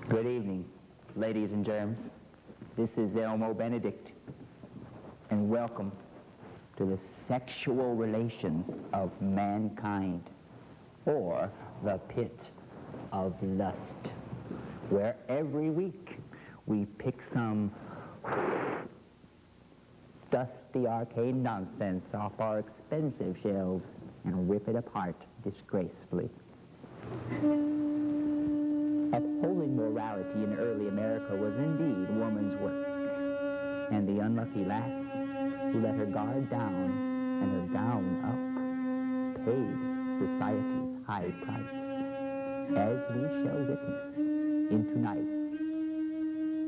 Good evening, ladies and germs. This is Elmo Benedict, and welcome to the sexual relations of mankind, or the pit of lust, where every week we pick some dusty arcane nonsense off our expensive shelves and rip it apart disgracefully. Upholding morality in early America was indeed woman's work, and the unlucky lass who let her guard down and her gown up paid society's high price, as we shall witness in tonight's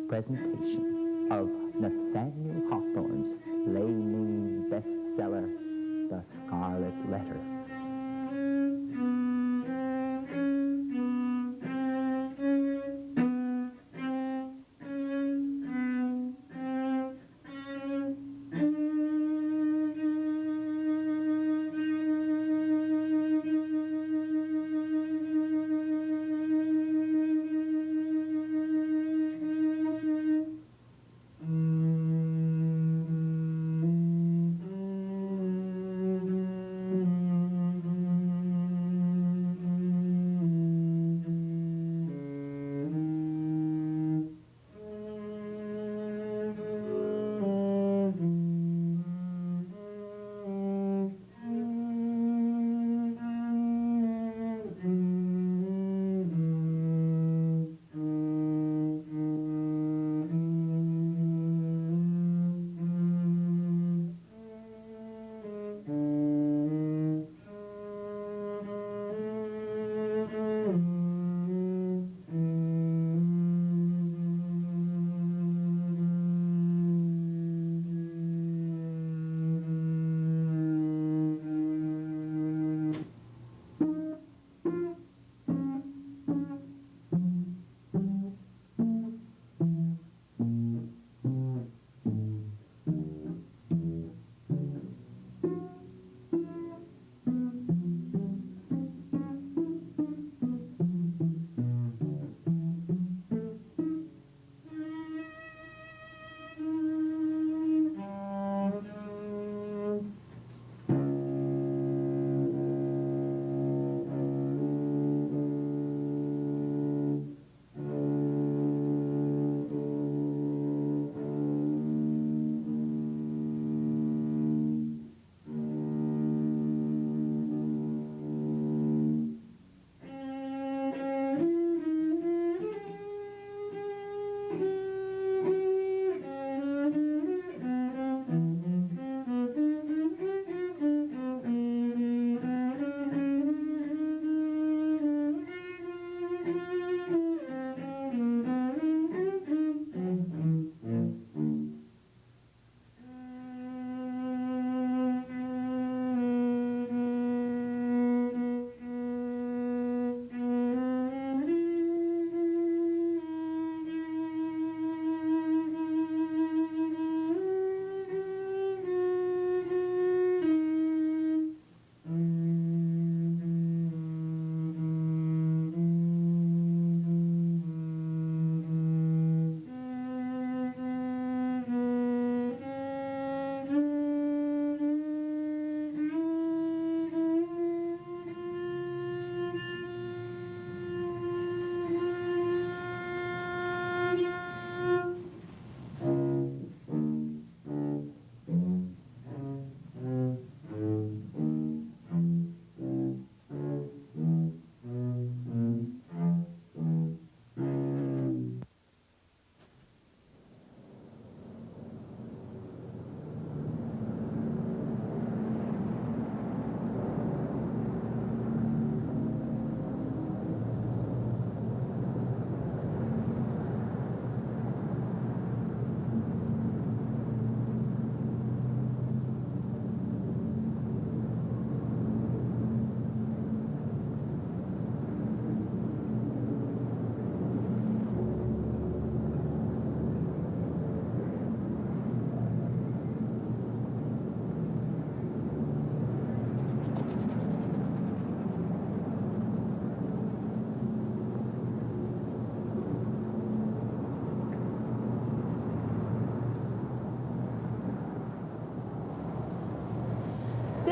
presentation of Nathaniel Hawthorne's flaming bestseller, The Scarlet Letter.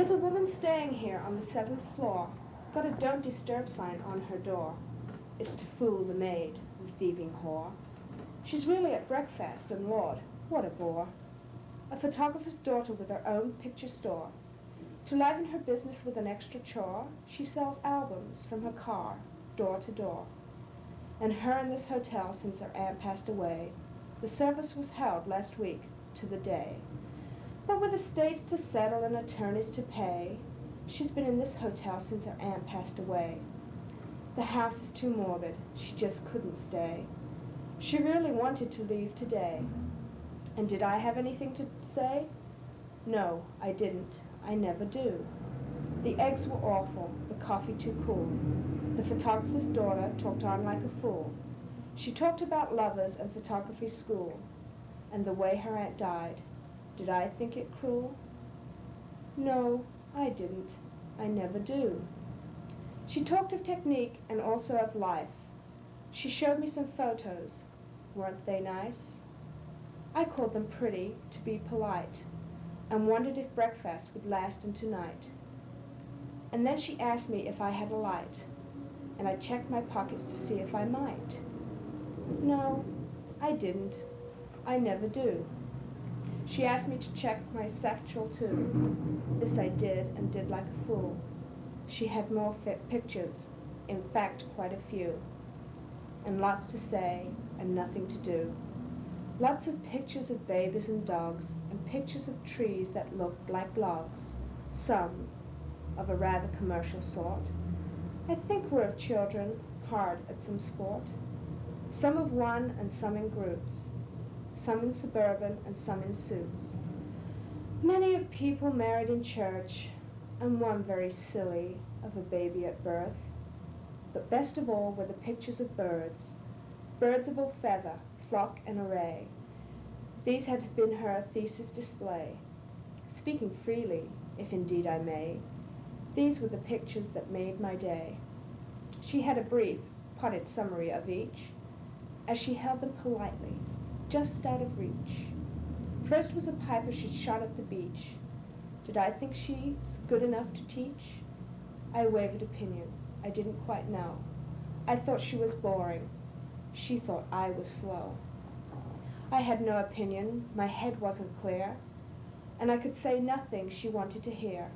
There's a woman staying here on the 7th floor. Got a don't disturb sign on her door. It's to fool the maid, the thieving whore. She's really at breakfast, and Lord, what a bore. A photographer's daughter with her own picture store. To liven her business with an extra chore, she sells albums from her car, door to door. And her in this hotel since her aunt passed away. The service was held last week to the day. But with estates to settle and attorneys to pay, she's been in this hotel since her aunt passed away. The house is too morbid, she just couldn't stay. She really wanted to leave today. And did I have anything to say? No, I didn't. I never do. The eggs were awful, the coffee too cool. The photographer's daughter talked on like a fool. She talked about lovers and photography school, and the way her aunt died. Did I think it cruel? No, I didn't. I never do. She talked of technique and also of life. She showed me some photos. Weren't they nice? I called them pretty to be polite, and wondered if breakfast would last into night. And then she asked me if I had a light, and I checked my pockets to see if I might. No, I didn't. I never do. She asked me to check my satchel too. This I did, and did like a fool. She had more pictures, in fact quite a few, and lots to say and nothing to do. Lots of pictures of babies and dogs, and pictures of trees that looked like logs, some of a rather commercial sort. I think were of children hard at some sport. Some of one and some in groups, some in suburban and some in suits. Many of people married in church, and one very silly of a baby at birth. But best of all were the pictures of birds, birds of all feather, flock and array. These had been her thesis display. Speaking freely, if indeed I may, these were the pictures that made my day. She had a brief, potted summary of each, as she held them politely, just out of reach. First was a piper she'd shot at the beach. Did I think she's good enough to teach? I wavered opinion. I didn't quite know. I thought she was boring. She thought I was slow. I had no opinion. My head wasn't clear, and I could say nothing she wanted to hear.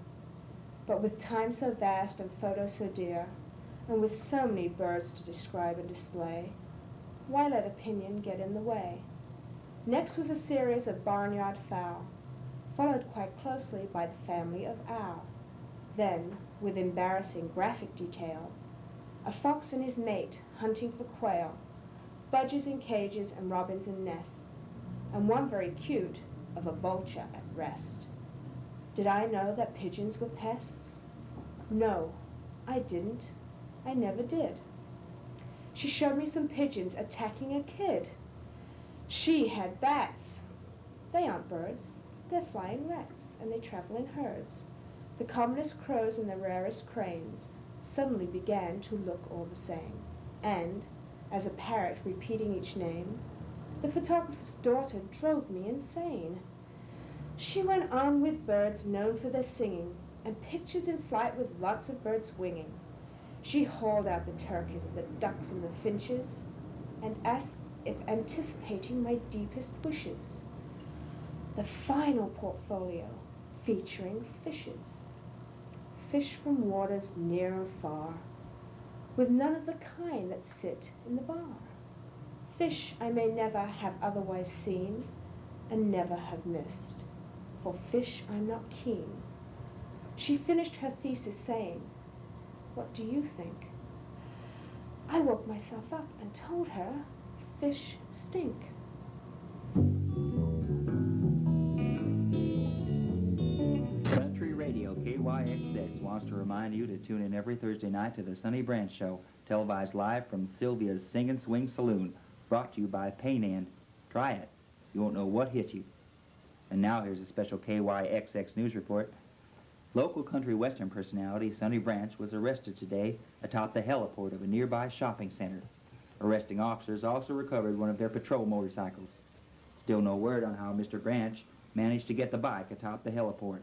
But with time so vast and photos so dear, and with so many birds to describe and display, why let opinion get in the way? Next was a series of barnyard fowl, followed quite closely by the family of owl. Then, with embarrassing graphic detail, a fox and his mate hunting for quail, budgies in cages and robins in nests, and one very cute of a vulture at rest. Did I know that pigeons were pests? No, I didn't. I never did. She showed me some pigeons attacking a kid. She had bats. They aren't birds. They're flying rats, and they travel in herds. The commonest crows and the rarest cranes suddenly began to look all the same. And, as a parrot repeating each name, the photographer's daughter drove me insane. She went on with birds known for their singing, and pictures in flight with lots of birds winging. She hauled out the turkeys, the ducks, and the finches, and asked if anticipating my deepest wishes. The final portfolio featuring fishes, fish from waters near and far, with none of the kind that sit in the bar. Fish I may never have otherwise seen, and never have missed, for fish I'm not keen. She finished her thesis saying, "What do you think?" I woke myself up and told her, fish stink. Country Radio KYXX wants to remind you to tune in every Thursday night to the Sonny Branch Show, televised live from Sylvia's Sing and Swing Saloon, brought to you by Payne. Try it. You won't know what hit you. And now here's a special KYXX news report. Local country western personality Sonny Branch was arrested today atop the heliport of a nearby shopping center. Arresting officers also recovered one of their patrol motorcycles. Still no word on how Mr. Branch managed to get the bike atop the heliport.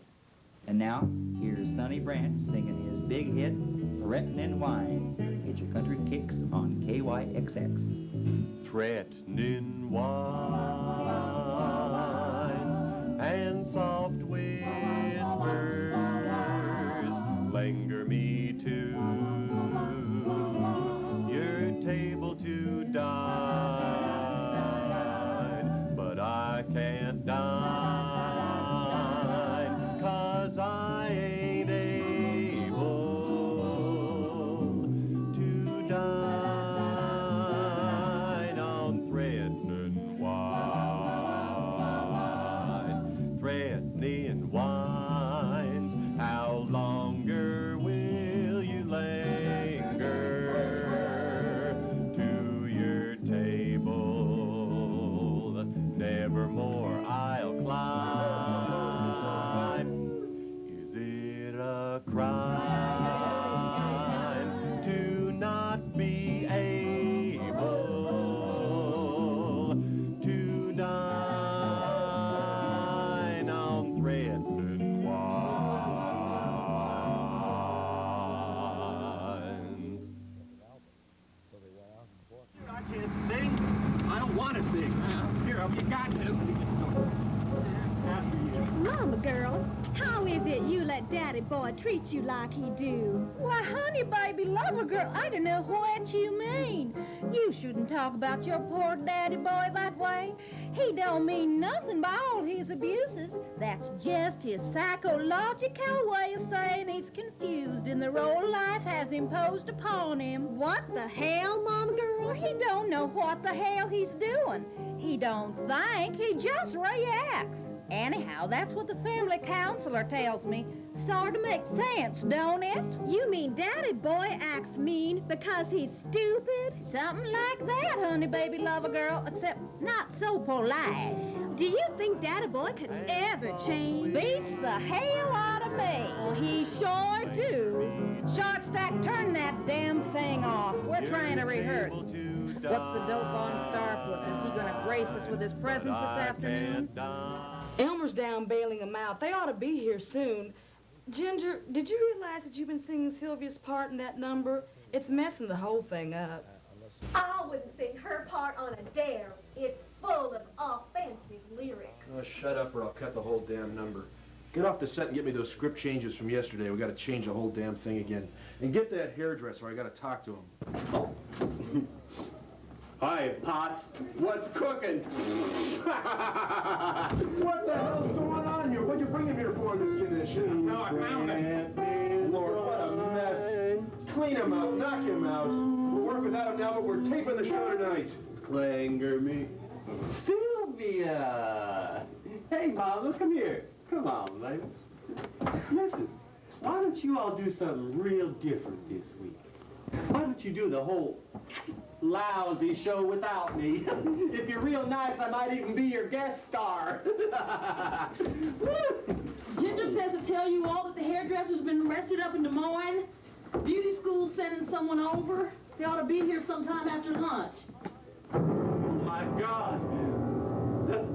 And now, here's Sonny Branch singing his big hit, Threatnin' Whines. Get your country kicks on KYXX. Threatnin' whines and soft whispers linger me to your table to dine, but I can't dine 'cause I ain't able to dine on threatening wine. Threatening wines, how longer will you linger to your table? Nevermore I'll climb. Is it a crime to not be able to dine on threatening wines? I can't sing. I don't want to sing. Here, you got to. Mama girl, how is it you let daddy boy treat you like he do? Why, honey, baby, lover girl, I don't know what you mean. You shouldn't talk about your poor daddy boy that way. He don't mean nothing by all his abuses. That's just his psychological way of saying he's confused in the role life has imposed upon him. What the hell, Mama girl? Well, he don't know what the hell he's doing. He don't think, he just reacts. Anyhow, that's what the family counselor tells me. Sort of makes sense, don't it? You mean daddy boy acts mean because he's stupid? Something like that, honey, baby, lover girl, except not so polite. Do you think daddy boy could ever change? Beats the hell out of me. Well, he sure do. Shortstack, turn that damn thing off. We're trying to rehearse. What's the dope on Starpuss? Is he gonna grace us with his presence this afternoon? Elmer's down bailing them out. They ought to be here soon. Ginger, did you realize that you've been singing Sylvia's part in that number? It's messing the whole thing up. I wouldn't sing her part on a dare. It's full of offensive lyrics. Oh, shut up or I'll cut the whole damn number. Get off the set and get me those script changes from yesterday. We got to change the whole damn thing again. And get that hairdresser. I got to talk to him. Hi, Pots. What's cooking? What the hell's going on here? What'd you bring him here for in this condition? That's how I found him. Lord, what a mess. Clean him out. Knock him out. We'll work without him now, but we're taping the show tonight. Clanger me. Sylvia! Hey, Mama, come here. Come on, lady. Listen, why don't you all do something real different this week? Why don't you do the whole lousy show without me? If you're real nice, I might even be your guest star. Ginger says to tell you all that the hairdresser's been arrested up in Des Moines. Beauty school's sending someone over. They ought to be here sometime after lunch. Oh, my God.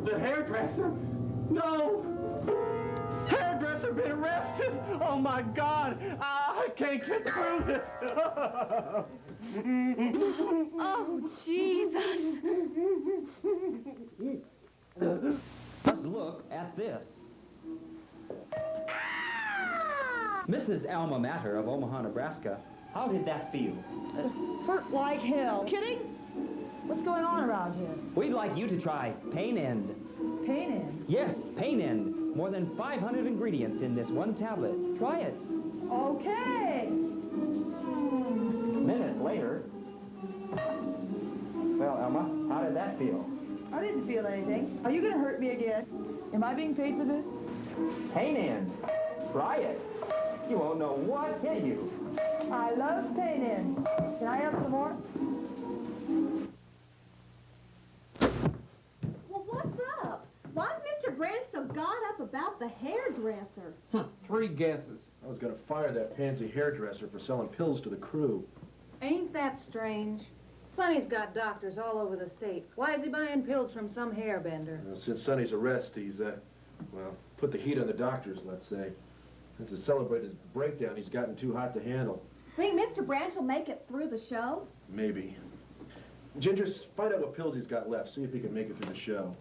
The hairdresser? No! Hairdresser been arrested? Oh, my God. I can't get through this. Oh, Jesus. Let's look at this. Mrs. Alma Mater of Omaha, Nebraska, how did that feel? Hurt like hell. Kidding? What's going on around here? We'd like you to try Pain End. Pain End? Yes, Pain End. More than 500 ingredients in this one tablet. Try it. Okay. Minutes later. Well, Alma, how did that feel? I didn't feel anything. Are you going to hurt me again? Am I being paid for this? Pain End. Try it. You won't know what hit you. I love Pain End. Can I have some more? Well, what's up? Why's Mr. Branch so got up about the hairdresser? 3 guesses. I was going to fire that pansy hairdresser for selling pills to the crew. Ain't that strange? Sonny's got doctors all over the state. Why is he buying pills from some hairbender? Since Sonny's arrest, he's, well, put the heat on the doctors, let's say. It's to celebrate his breakdown. He's gotten too hot to handle. Think Mr. Branch will make it through the show? Maybe. Ginger, find out what pills he's got left. See if he can make it through the show.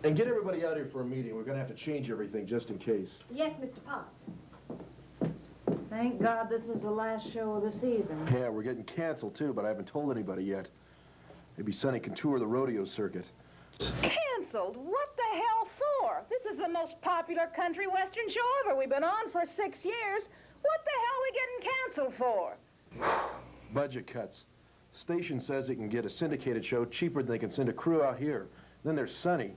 And get everybody out here for a meeting. We're going to have to change everything just in case. Yes, Mr. Potts. Thank God this is the last show of the season. Yeah, we're getting canceled, too, but I haven't told anybody yet. Maybe Sonny can tour the rodeo circuit. Canceled? What the hell for? This is the most popular country western show ever. We've been on for 6 years. What the hell are we getting canceled for? Budget cuts. Station says it can get a syndicated show cheaper than they can send a crew out here. Then there's Sonny.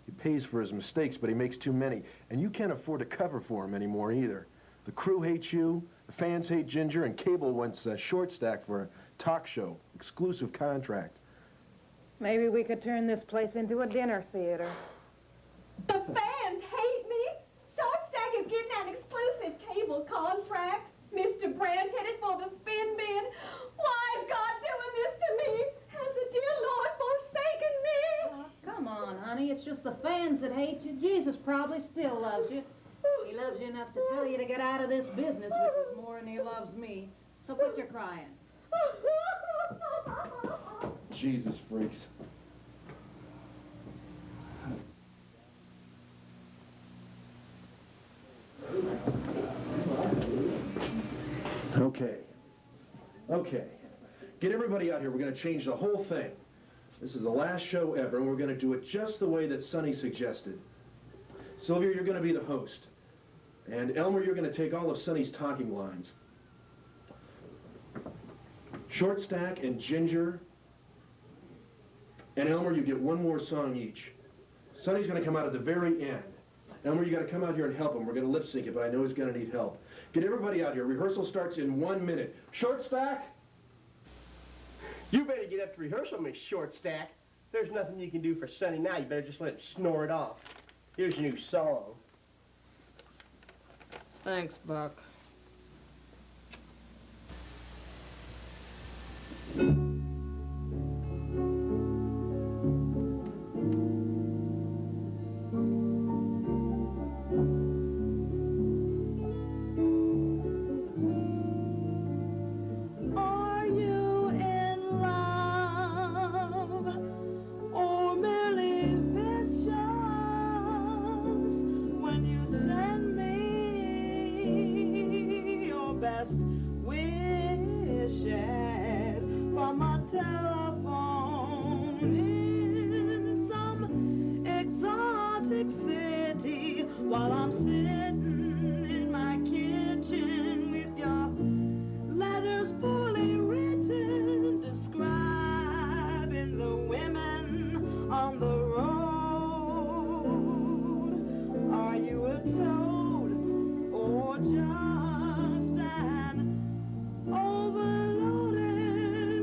He pays for his mistakes, but he makes too many. And you can't afford to cover for him anymore either. The crew hates you, the fans hate Ginger, and cable wants Shortstack for a talk show. Exclusive contract. Maybe we could turn this place into a dinner theater. The fans hate me. Shortstack is getting an exclusive cable contract. Mr. Branch headed for the spin bin. Why is God doing this to me? Has the dear Lord forsaken me? Oh, come on, honey. It's just the fans that hate you. Jesus probably still loves you. He loves you enough to tell you to get out of this business, which is more than he loves me. So quit your crying. Jesus freaks. Okay. Get everybody out here. We're going to change the whole thing. This is the last show ever, and we're going to do it just the way that Sonny suggested. Sylvia, you're going to be the host. And Elmer, you're going to take all of Sonny's talking lines. Shortstack and Ginger and Elmer, you get one more song each. Sonny's going to come out at the very end. Elmer, you got to come out here and help him. We're going to lip sync it, but I know he's going to need help. Get everybody out here. Rehearsal starts in 1 minute. Shortstack? You better get up to rehearsal, Miss Shortstack. There's nothing you can do for Sonny now. You better just let him snore it off. Here's your new song. Thanks, Buck. While I'm sitting in my kitchen with your letters poorly written, describing the women on the road. Are you a toad or just an overloaded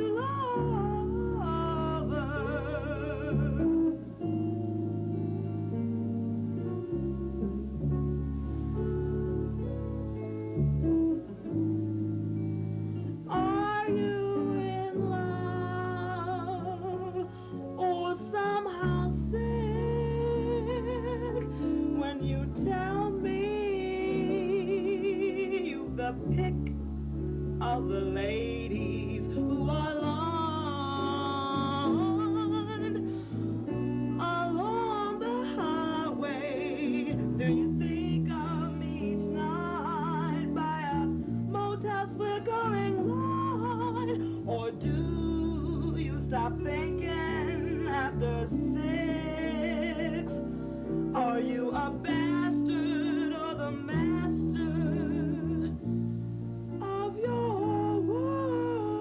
lover? Tell me you've the pick of the ladies who are lined along the highway. Do you think of me each night by a motel's flickering light? Or do you stop thinking after 6? Are you a bastard or the master of your world?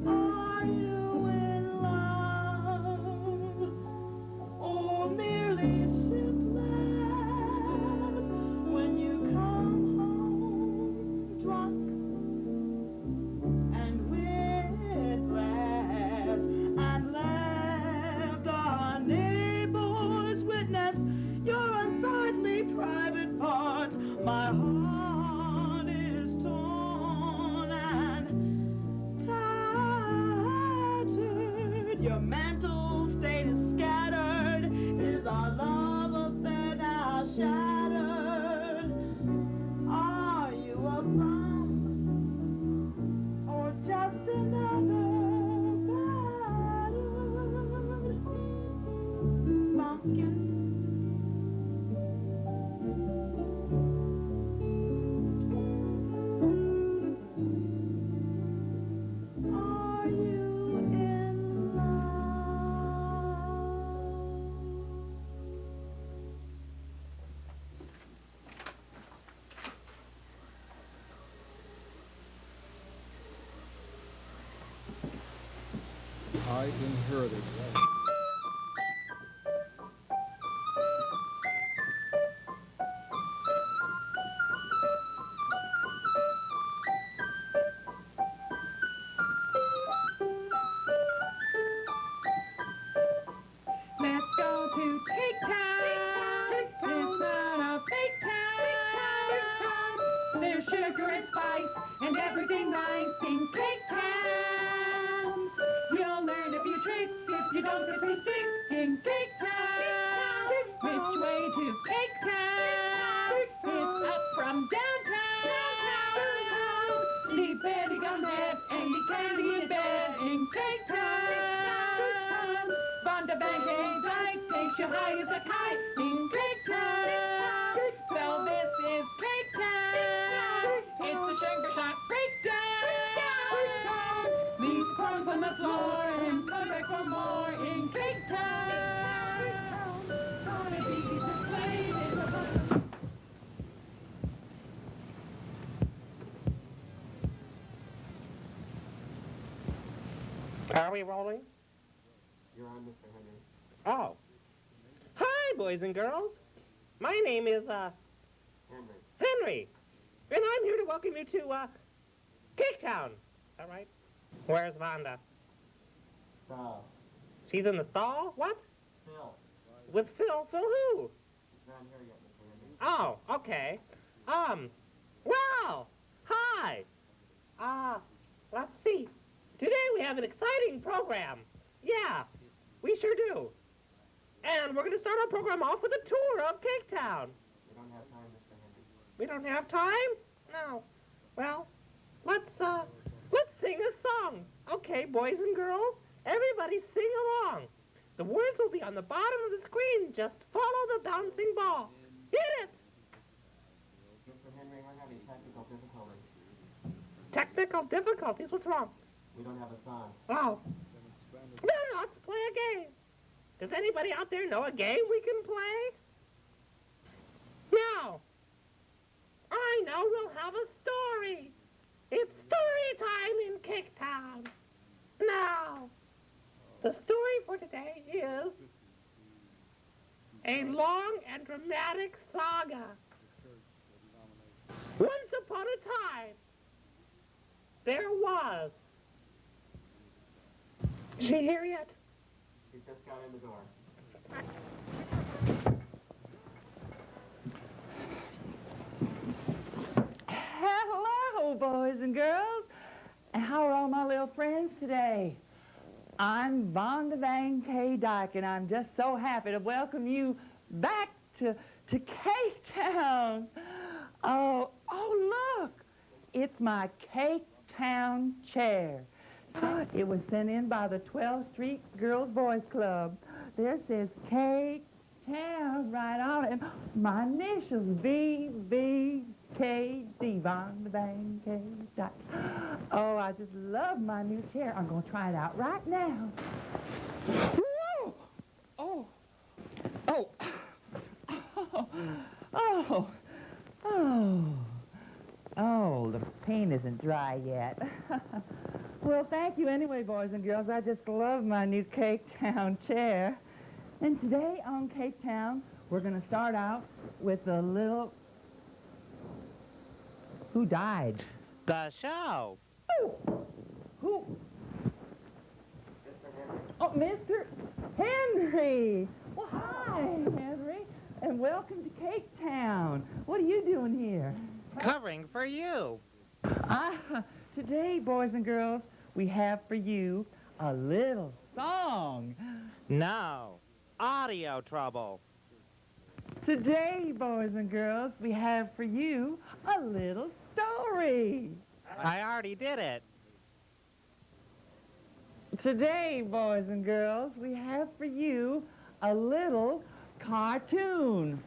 Are you in love or merely shiftless? height and heritage. Let's go to Caketown. It's not a fake town. There's sugar and spice and everything nice in Caketown. You'll learn a few tricks if you don't get too sick in Caketown. Which way to Caketown? It's up from downtown. See Betty Gumhead and eat candy in bed in Caketown. Vonda Dyke takes you high as a kite in Caketown. So this is Caketown. It's a sugar shop breakdown. Leave the crumbs on the floor and come back for more in Caketown. Gonna be displayed in the book. Are we rolling? You're on, Mr. Henry. Oh. Hi, boys and girls. My name is, Henry. And I'm here to welcome you to, Caketown. Is that right? Where's Vonda? Stall. She's in the stall? What? Phil. With Phil? Phil who? Not here yet, Mr. Henry. Oh, okay. Well, hi. Let's see. Today we have an exciting program. Yeah, we sure do. And we're going to start our program off with a tour of Caketown. We don't have time, Mr. Henry. We don't have time? No. Well, let's sing a song. Okay, boys and girls, everybody sing along. The words will be on the bottom of the screen. Just follow the bouncing ball. Hit it! Mr. Henry, we're having technical difficulties. Technical difficulties? What's wrong? We don't have a song. Oh. Then let's play a game. Does anybody out there know a game we can play? Now, I know we'll have a story. It's story time in Caketown. Now, the story for today is a long and dramatic saga. Once upon a time, there was. Is she here yet? She just got in the door. Hello, boys and girls. How are all my little friends today? I'm Vonda Dyke, and I'm just so happy to welcome you back to Caketown. Oh, look. It's my Caketown chair. So it was sent in by the 12th Street Girls Boys Club. There says Caketown right on it. And my initials, V-V-K-D, Vonda Dyke. Oh, I just love my new chair. I'm going to try it out right now. Whoa! Oh. Oh. Oh. Oh. Oh, the paint isn't dry yet. Well, thank you anyway, boys and girls. I just love my new Caketown chair. And today on Caketown, we're going to start out with a little... Who died? The show. Who? Oh, Mr. Henry. Well, hi, Henry, and welcome to Caketown. What are you doing here? Covering for you. Today, boys and girls, we have for you a little song. No. Audio trouble. Today, boys and girls, we have for you a little story. I already did it. Today, boys and girls, we have for you a little cartoon.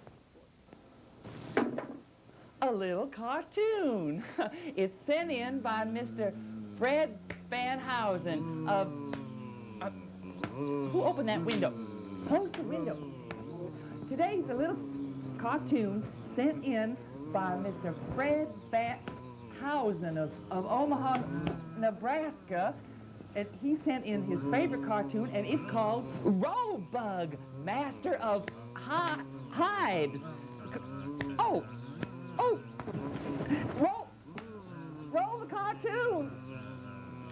A little cartoon. It's sent in by Mr. Fred Van Housen of... who opened that window? Close the window. Today's a little cartoon sent in by Mr. Fred Van Housen of Omaha, Nebraska. and he sent in his favorite cartoon, and it's called Rollbug, Master of Hives. Oh, roll the cartoon.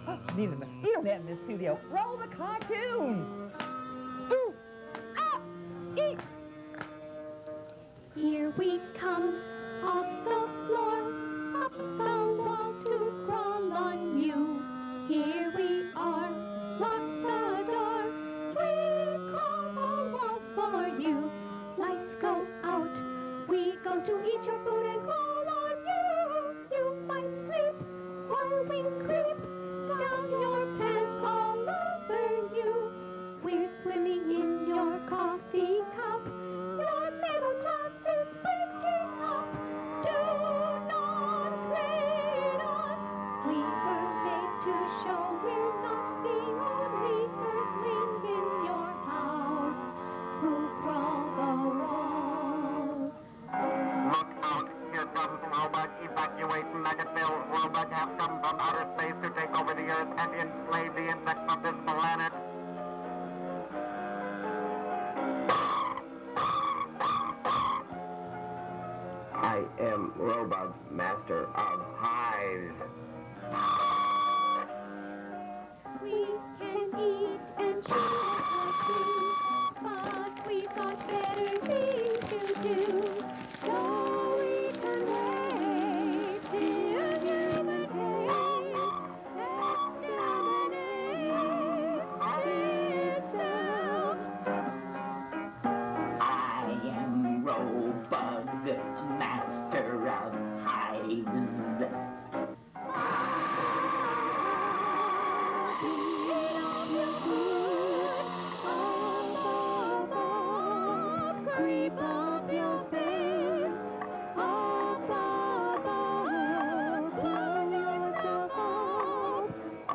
Oh, need a mosquito net in this studio. Roll the cartoon. Ooh, ah, eat. Here we come, off the floor, up the wall to crawl on you. Here we are, lock the door, we crawl on walls for you. Lights go out, we go to eat your food and crawl on you. You might sleep while we creep down your pants all over you. We're swimming in your coffee cup. Your middle class is breaking up. Do not raid us. We were made to show we're not the only earthlings in your house who crawl the walls. Look out, here comes Robot. Evacuate Maggotville. Robot has come from outer space to take over the Earth and enslave the insects of this planet. I am Robot, Master of Hives. We can eat and share like you, but we've got better things to do. So we can wait till human hate exterminates itself. I am Robug, Master of Hives. Creep up your face, up above, blow yourself up,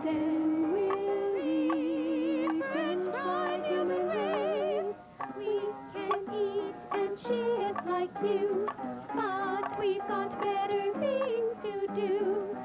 then we'll eat French fried human race. We can eat and shit like you, but we've got better things to do.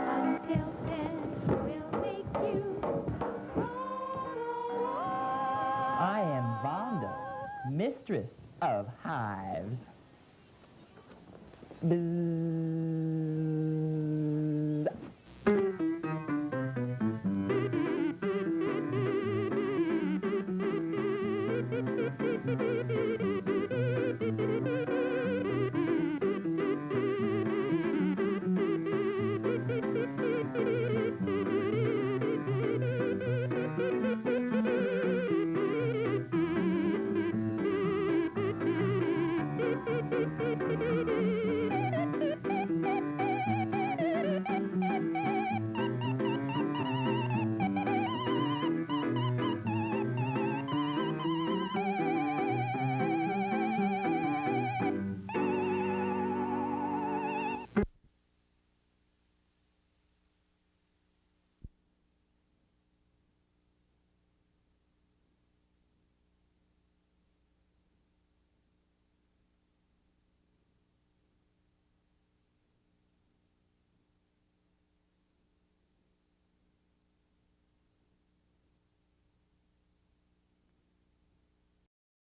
Until then, we'll make you I am Vonda, mistress of hives. Boo.